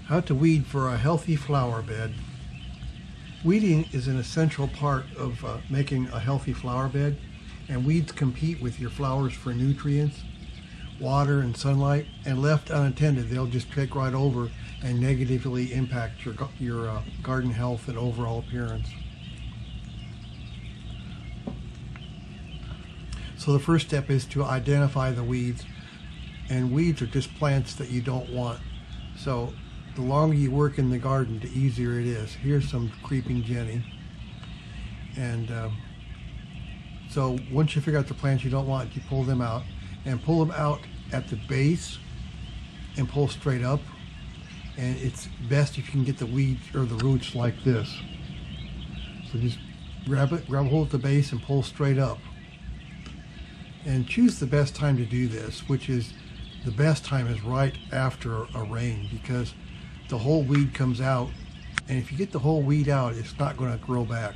How to weed for a healthy flower bed. Weeding is an essential part of making a healthy flower bed, and weeds compete with your flowers for nutrients, water, and sunlight, and left unattended, they'll just take right over and negatively impact your garden health and overall appearance. So the first step is to identify the weeds, and weeds are just plants that you don't want. So the longer you work in the garden, the easier it is. Here's some creeping Jenny. And so once you figure out the plants you don't want, you pull them out, and pull them out at the base and pull straight up. And it's best if you can get the weeds or the roots like this. So just grab a hold at the base and pull straight up. And choose the best time to do this, which is the best time is right after a rain, because the whole weed comes out, and if you get the whole weed out, it's not going to grow back.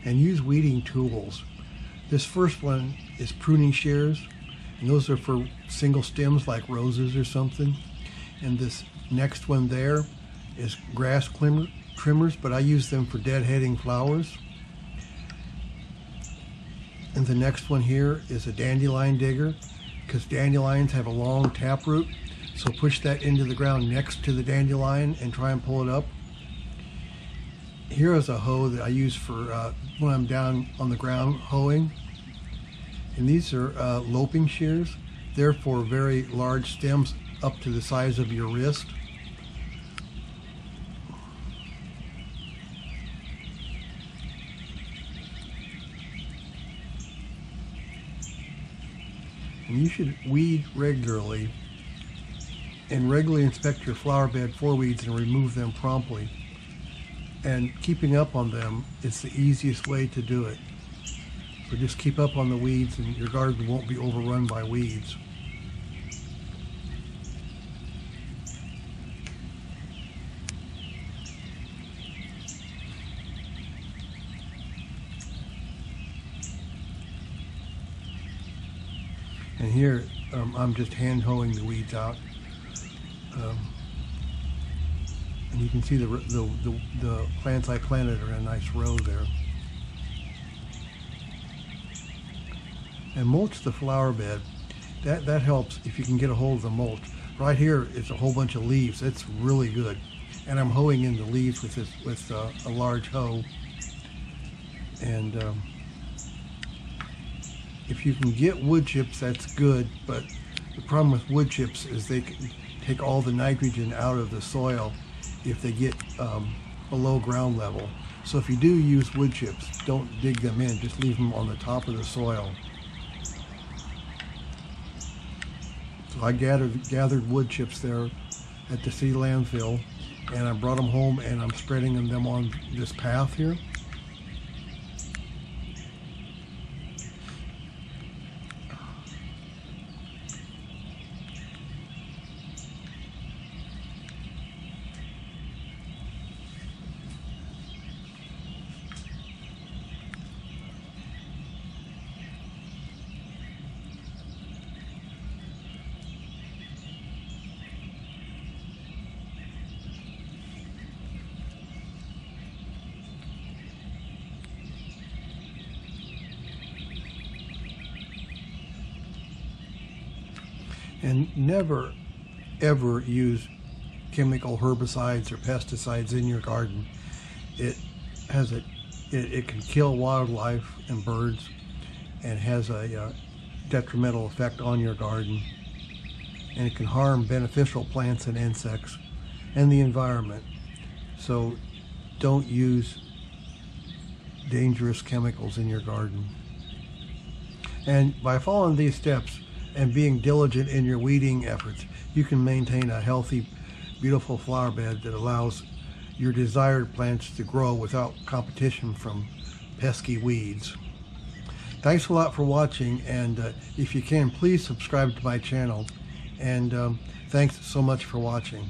And use weeding tools. This first one is pruning shears, and those are for single stems like roses or something. And this next one there is grass trimmers, but I use them for deadheading flowers. And the next one here is a dandelion digger, because dandelions have a long taproot. So push that into the ground next to the dandelion and try and pull it up. Here is a hoe that I use for when I'm down on the ground hoeing. And these are loping shears. They're for very large stems up to the size of your wrist. And you should weed regularly, and regularly inspect your flower bed for weeds and remove them promptly. And keeping up on them is the easiest way to do it. So just keep up on the weeds, and your garden won't be overrun by weeds. And here I'm just hand hoeing the weeds out. And you can see the plants I planted are in a nice row there. And mulch the flower bed. That helps if you can get a hold of the mulch. Right here is a whole bunch of leaves. It's really good. And I'm hoeing in the leaves with a large hoe. And if you can get wood chips, that's good. But the problem with wood chips is they can take all the nitrogen out of the soil if they get below ground level. So if you do use wood chips, don't dig them in, just leave them on the top of the soil. So I gathered wood chips there at the city landfill, and I brought them home, and I'm spreading them on this path here. And never, ever use chemical herbicides or pesticides in your garden. It can kill wildlife and birds, and has a detrimental effect on your garden. And it can harm beneficial plants and insects and the environment. So don't use dangerous chemicals in your garden. And by following these steps and being diligent in your weeding efforts, you can maintain a healthy, beautiful flower bed that allows your desired plants to grow without competition from pesky weeds. Thanks a lot for watching, and if you can, please subscribe to my channel And thanks so much for watching.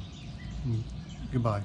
Goodbye.